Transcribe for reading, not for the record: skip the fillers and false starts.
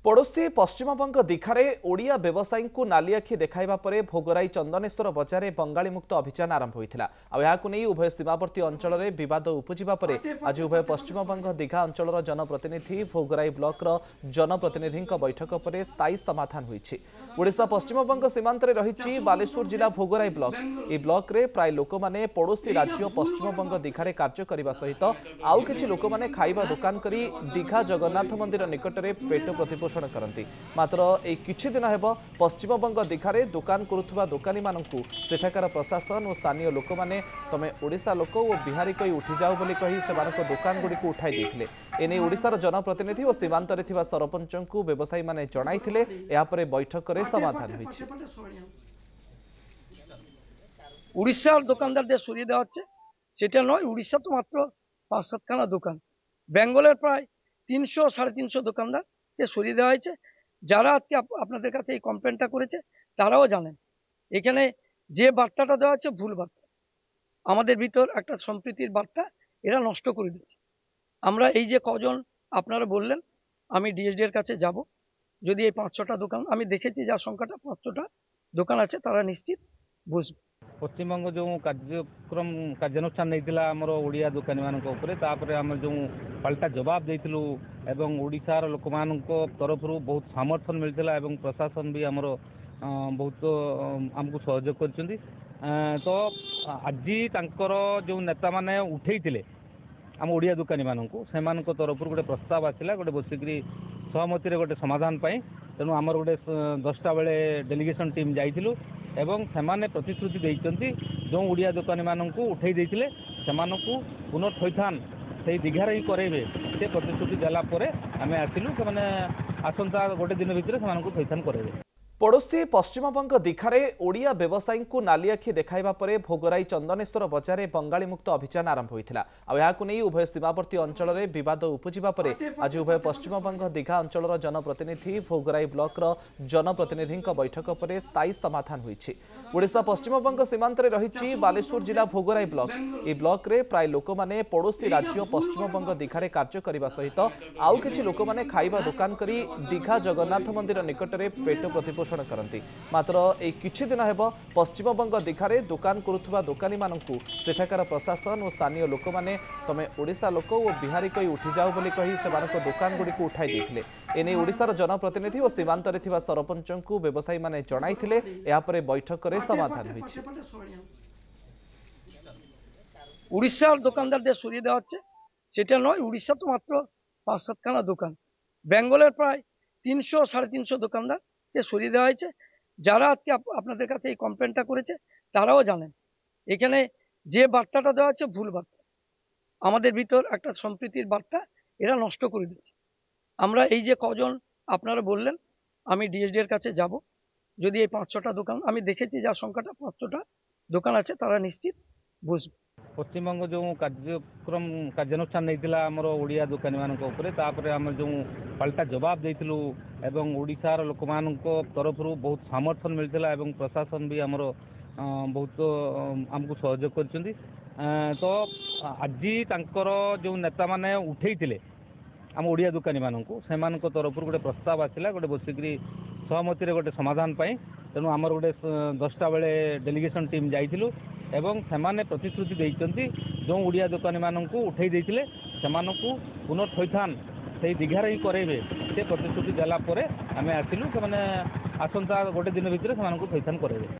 पड़ोशी पश्चिमबंग दीघारे ओडिया व्यवसायी को नाली आखि देखाइबा परे भोगराई चंदनेश्वर बजार बंगाली मुक्त अभियान आरंभ होइथिला। उभय सीमावर्ती अंचल में बद उपजिबा परे आज उभय पश्चिमबंग दीघा अंचल जनप्रतिनिधि भोगराई ब्लॉकर जनप्रतिनिधि बैठक पर स्थायी समाधान होइछि। ओडिशा पश्चिमबंग सीमांत रही बालेश्वर जिला भोगराई ब्लॉक ए ब्लॉक रे प्राय लोक माने पड़ोशी राज्य पश्चिमबंग दीघारे कार्य करने सहित आउ किछि लोक माने खाइबा दुकान करी दीघा जगन्नाथ मंदिर निकट में पेट प्रतिपोषण करती। मात्र एक किछि दिन हेब पश्चिमबंग दीघारे दुकान करुथुबा दोकानी माननकु सेठाकार प्रशासन और स्थानीय लोक माने तमे ओडिशा लोक और बिहारी कई उठी जाओ बोली कही सेमानक दुकान गुडी को उठाई देथिले। एने ओडिशार जनप्रतिनिधि और सीमांत रे थिबा सरपंचंकु व्यवसायी माने जणाइथिले। या परे बैठक रे समाधान होइछि। उड़ीसार দোকানদারদের সরিয়ে দেওয়া হচ্ছে সেটা নয়। উড়িষ্যা তো মাত্র ৫-৭খানা দোকান, বেঙ্গলের প্রায় ৩০০-৩৫০ দোকানদারকে সরিয়ে দেওয়া হয়েছে। যারা আজকে আপনাদের কাছে এই কমপ্লেনটা করেছে তারাও জানেন এখানে যে বার্তাটা দেওয়া হচ্ছে ভুল বার্তা। আমাদের ভিতর একটা সম্প্রীতির বার্তা এরা নষ্ট করে দিচ্ছে। আমরা এই যে কজন আপনারা বললেন, আমি ডিএসডি এর কাছে যাব, যদি এই ৫-৬টা দোকান আমি দেখেছি যা সংখ্যাটা ৫-৬টা দোকান আছে তারা নিশ্চিত বুঝবে। पश्चिमबंग जो कार्यक्रम कार्यानुष्ठान नहीं आमर ओडिया दुकानी मान जो पलटा जवाब देलु एवं ओडिशार लोक तरफ बहुत समर्थन मिलता एवं प्रशासन भी आमर बहुत आमको सहयोग कर। तो आज जो नेता मैंने उठे आम ओडिया दुकानी मानू से तरफ गोटे प्रस्ताव आसला गोटे बसिक सहमति गोटे समाधान पाई। तेणु आमर गोटे 10टा बेले डेलीगेशन टीम जाइलु एवं सेमाने प्रतिश्रुति देइचंती जो ओडिया दुकानी मानू उठे देइथिले सेमानकु पुनर्थैथान से दीघार ही करेबे से प्रतिश्रुति देला परे आमे आसिलु से आसंता गोटे दिन भितर सेमानकु थैथान करेबे। पड़ोशी पश्चिमबंग दीघारे ओडिया व्यवसायी को नाली आखि देखाइबा परे भोगराई चंदनेश्वर बजार बंगाली मुक्त अभियान आरंभ होइथिला। उभय सीमावर्ती अंचल में बद उपजिबा परे आज उभय पश्चिमबंग दीघा अंचल जनप्रतिनिधि भोगराई ब्लॉकर जनप्रतिनिधि बैठक पर स्थायी समाधान होइछि। ओडिशा पश्चिमबंग सीमांत रही बालेश्वर जिला भोगराई ब्लॉक ए ब्लॉक रे प्राय लोक माने पड़ोशी राज्य पश्चिमबंग दीघारे कार्य करने सहित आउ किछि लोक माने खाइबा दुकान करी दीघा जगन्नाथ मंदिर निकट में पेट प्रतिपोषण करती। मात्र एक किछि दिन हेब पश्चिमबंग दीघारे दुकान करुथुबा दोकानी माननकु सेठाकार प्रशासन और स्थानीय लोक माने तमे ओडिशा लोक और बिहारी कई उठी जाओ बोली कही सेमानक दुकान गुडी को उठाई देथिले। एने ओडिशार जनप्रतिनिधि और सीमांत रे थिबा सरपंचंकु व्यवसायी माने जणाइथिले। या परे बैठक रे समाधान होइछि। उड़ीसार দোকানদারদের সরিয়ে দেওয়া হচ্ছে সেটা নয়। উড়িষ্যা তো মাত্র ৫-৭খানা দোকান, বেঙ্গলের প্রায় ৩০০-৩৫০ দোকানদারকে সরিয়ে দেওয়া হয়েছে। যারা আজকে আপনাদের কাছে এই কমপ্লেনটা করেছে তারাও জানেন এখানে যে বার্তাটা দেওয়া হচ্ছে ভুল বার্তা। আমাদের ভিতর একটা সম্প্রীতির বার্তা এরা নষ্ট করে দিচ্ছে। আমরা এই যে কজন আপনারা বললেন, আমি ডিএসডি এর কাছে যাব, যদি এই ৫-৬টা দোকান আমি দেখেছি যা সংখ্যাটা ৫-৬টা দোকান আছে তারা নিশ্চিত বুঝবে। पश्चिमबंग जो कार्यक्रम कार्यानुष्ठान नहीं आमर ओडिया दुकानी मान आम जो पलटा जवाब देलु एवं ओडिशार लोक तरफ बहुत समर्थन मिलता एवं प्रशासन भी आमर बहुत आमको सहयोग कर। तो आज जो नेता मैंने उठे आम ओडिया दुकानी मानू से तरफ गोटे प्रस्ताव आसला गोटे बसिक सहमति गोटे समाधान पाई। तेणु आमर गोटे 10टा बेले डेलीगेशन टीम जाइलु एवं सेमाने प्रतिश्रुति देइचंती जो ओडिया दुकानी मानू उठे देथिले सेमानकु पुनर्थैथान से दीघार ही करेबे से प्रतिश्रुति देला परे आमे आसिलु से आसंता गोटे दिन भितर सेमानकु थैथान करेबे।